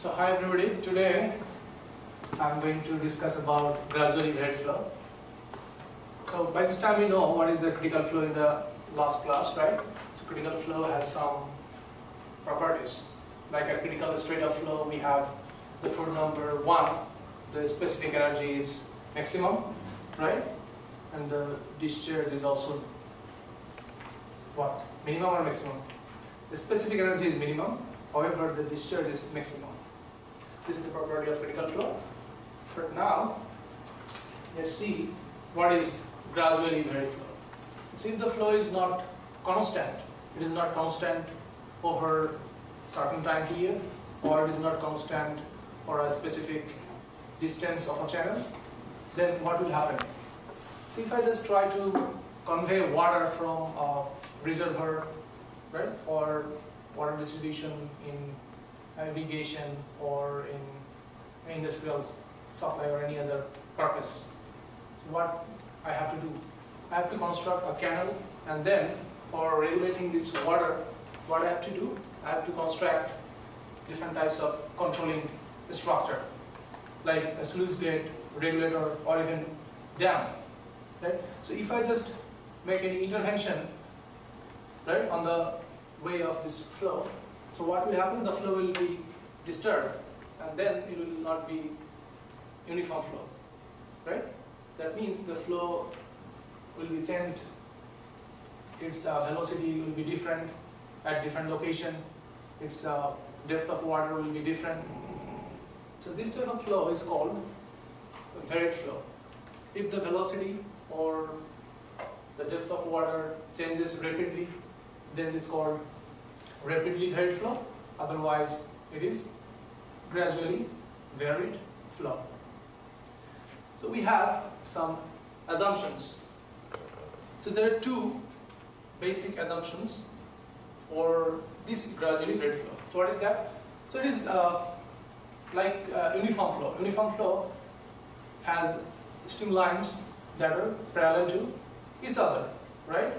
So hi everybody, today I'm going to discuss about gradually varied flow. So by this time you know what is the critical flow in the last class, right? So critical flow has some properties. Like a critical state of flow, we have the proof number 1, the specific energy is maximum, right? And the discharge is also what? Minimum or maximum? The specific energy is minimum, however the discharge is maximum. This is the property of critical flow. But now, let's see what is gradually varied flow. So if the flow is not constant, it is not constant over certain time period, or it is not constant for a specific distance of a channel, then what will happen? So if I just try to convey water from a reservoir, right, for water distribution in irrigation or in industrial supply or any other purpose. So what I have to do? I have to construct a canal, and then for regulating this water, what I have to do? I have to construct different types of controlling structure, like a sluice gate, regulator, or even dam. Right? So if I just make any intervention, right, on the way of this flow, so what will happen? The flow will be disturbed, and then it will not be uniform flow, right? That means the flow will be changed. Its velocity will be different at different location. Its depth of water will be different. So this type of flow is called varied flow. If the velocity or the depth of water changes rapidly, then it's called rapidly varied flow. Otherwise, it is gradually varied flow. So we have some assumptions. So there are two basic assumptions for this gradually varied flow. So what is that? So it is like uniform flow. Uniform flow has streamlines that are parallel to each other, right?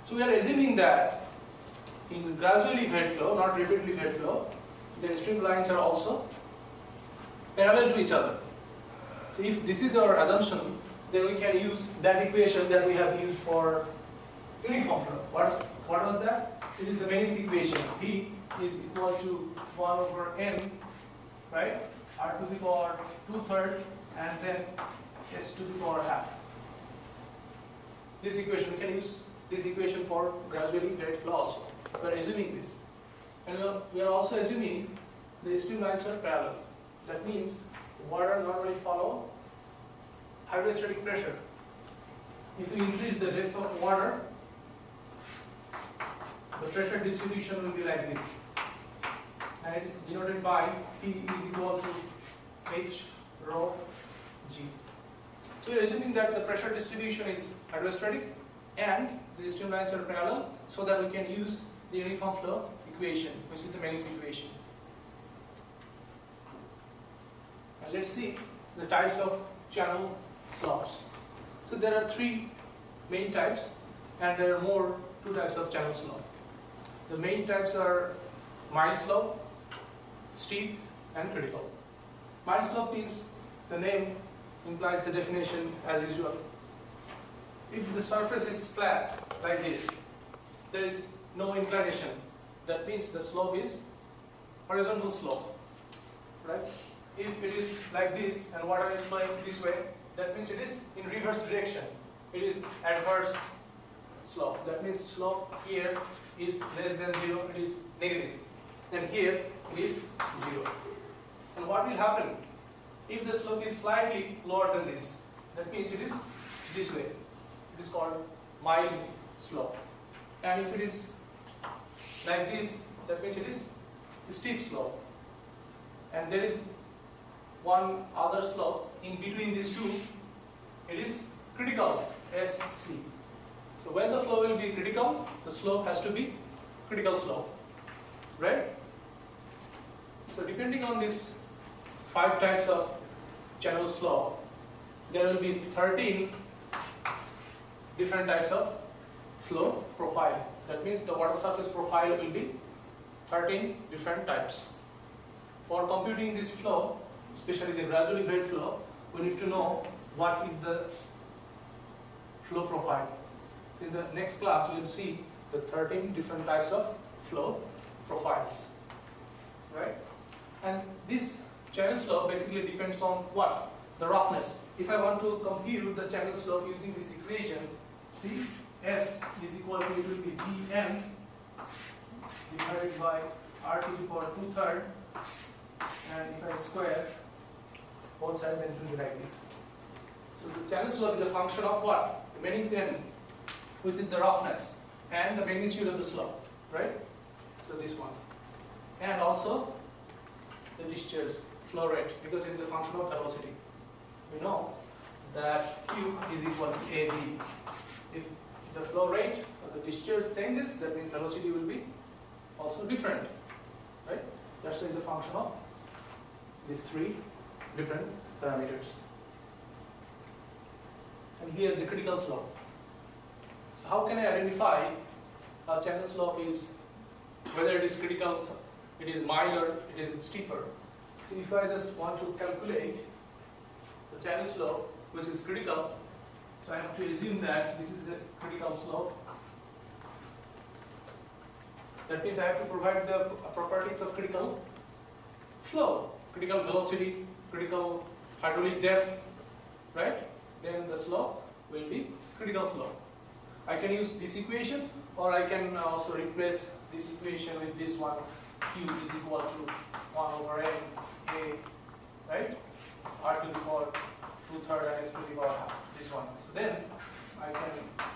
So we are assuming that in gradually varied flow, not rapidly varied flow, the streamlines are also parallel to each other. So if this is our assumption, then we can use that equation that we have used for uniform flow. What was that? It is the Manis equation. V is equal to 1 over n, right? R to the power 2/3 and then S to the power half. This equation, we can use this equation for gradually varied flow also. We are assuming this. And we are also assuming the streamlines are parallel. That means water normally follow hydrostatic pressure. If we increase the depth of water, the pressure distribution will be like this. And it is denoted by P is equal to H rho G. So we are assuming that the pressure distribution is hydrostatic and the streamlines are parallel, so that we can use the uniform flow equation, which is the Manis equation. And let's see the types of channel slopes. So there are 3 main types, and there are two types of channel slope. The main types are mild slope, steep, and critical. Mild slope means the name implies the definition as usual. If the surface is flat like this, there is no inclination. That means the slope is horizontal slope, right? If it is like this and water is flowing this way, that means it is in reverse direction. It is adverse slope. That means slope here is less than 0, it is negative. And here it is 0. And what will happen? If the slope is slightly lower than this, that means it is this way. It is called mild slope. And if it is like this, that means it is steep slope. And there is one other slope in between these two. It is critical, SC. So when the flow will be critical, the slope has to be critical slope, right? So depending on these 5 types of channel slope, there will be 13 different types of flow profile. That means the water surface profile will be 13 different types. for computing this flow, especially the gradually varied flow, we need to know what is the flow profile. So in the next class, we will see the 13 different types of flow profiles, right? And this channel slope basically depends on what? The roughness. If I want to compute the channel slope using this equation, see, S is equal to, it will be Dn divided by R to the power 2/3, and if I square both sides, then it will be like this. So the channel slope is a function of what? The Manning's N, which is the roughness, and the magnitude of the slope, right? So this one. And also the discharge flow rate, because it is a function of velocity. We know that Q is equal to AB. If the flow rate or the discharge changes, that means velocity will be also different, right? That's why it's a function of these three different parameters. And here the critical slope. So how can I identify a channel slope is, whether it is critical, it is mild or it is steeper? So if I just want to calculate the channel slope, which is critical, so I have to assume that this is the critical slope. That means I have to provide the properties of critical flow, critical velocity, critical hydraulic depth, right? Then the slope will be critical slope. I can use this equation, or I can also replace this equation with this one. Q is equal to 1 over n A, right? R to the power 2/3 and S to the power half. This one. So then I can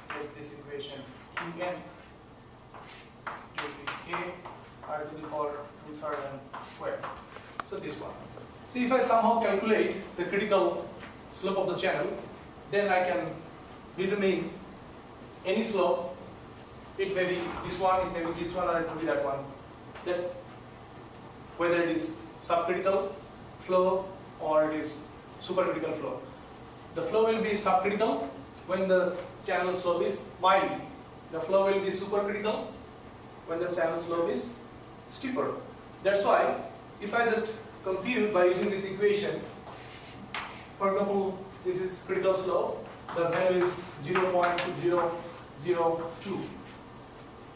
take this equation. Qn will be A, R to the power 2/3 and square. So this one. So if I somehow calculate the critical slope of the channel, then I can determine any slope. It may be this one, it may be this one, or it may be that one. That whether it is subcritical flow or it is supercritical flow. The flow will be subcritical when the channel slope is mild. The flow will be supercritical when the channel slope is steeper. That's why if I just compute by using this equation, for example, this is critical slope, the value is 0.002.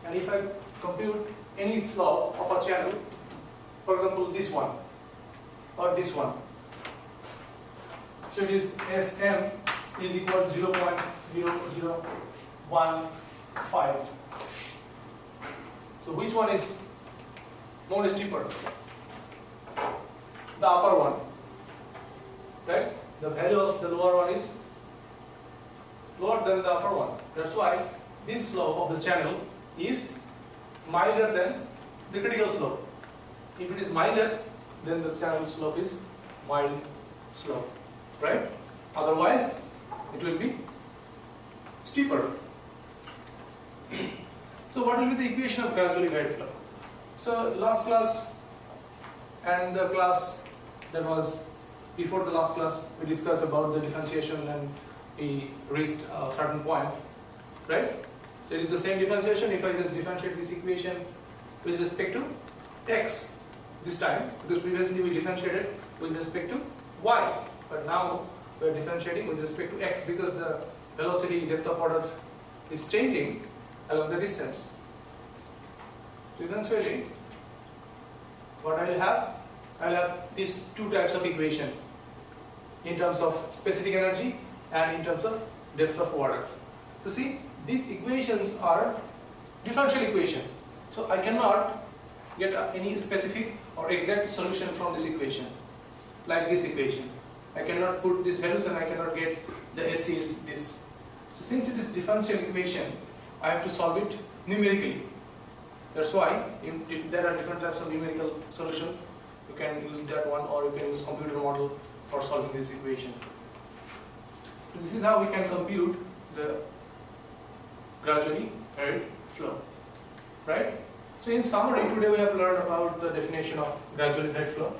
And if I compute any slope of a channel, for example this one or this one, so it is Sm is equal to 0.0015. So which one is more steeper? The upper one, right? The value of the lower one is lower than the upper one. That's why this slope of the channel is milder than the critical slope. If it is milder, then the channel slope is mild slope, right? Otherwise, it will be steeper. So what will be the equation of gradually varied flow? So last class and the class that was before the last class, we discussed about the differentiation and we reached a certain point, right? So it is the same differentiation. If I just differentiate this equation with respect to x this time, because previously we differentiated with respect to y, but now we are differentiating with respect to x because the velocity, depth of water is changing along the distance. So eventually, what I will have these two types of equation in terms of specific energy and in terms of depth of water. So see, these equations are differential equation. So I cannot get any specific or exact solution from this equation, like this equation. I cannot put these values and I cannot get the SC is this. So since it is differential equation, I have to solve it numerically. That's why if there are different types of numerical solution, you can use that one or you can use computer model for solving this equation. So this is how we can compute the gradually varied flow, right? So in summary, today we have learned about the definition of gradually varied flow.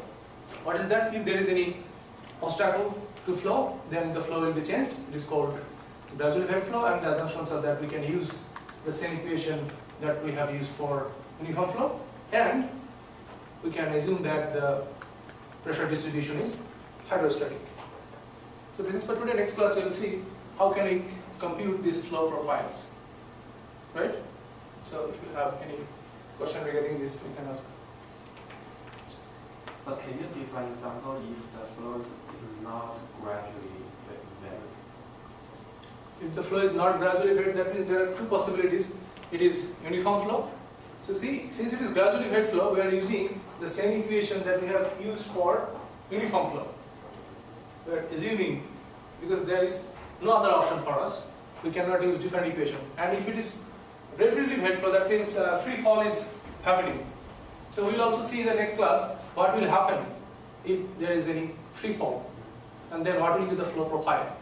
What is that? If there is any obstacle to flow, then the flow will be changed. It is called gradually varied flow, and the assumptions are that we can use the same equation that we have used for uniform flow, and we can assume that the pressure distribution is hydrostatic. So this is for today. Next class we will see how can we compute these flow profiles, right? So if you have any question regarding this, you can ask. So can you give an example if the flow is not gradually varied? If the flow is not gradually varied, that means there are two possibilities. It is uniform flow. So see, since it is gradually varied flow, we are using the same equation that we have used for uniform flow. We are assuming, because there is no other option for us, we cannot use different equation. And if it is relatively varied flow, that means free fall is happening. So we will also see in the next class what will happen if there is any free fall, and then what will be the flow profile,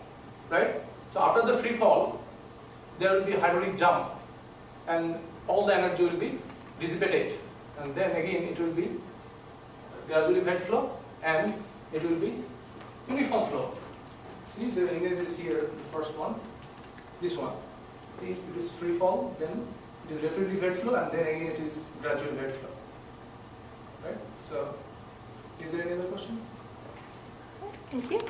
right? So after the free fall, there will be a hydraulic jump, and all the energy will be dissipated, and then again it will be gradually varied flow, and it will be uniform flow. See, the image is here, the first one, this one. See, it is free fall, then it is relatively varied flow, and then again it is gradually varied flow. Right? So, is there any other question? Thank you.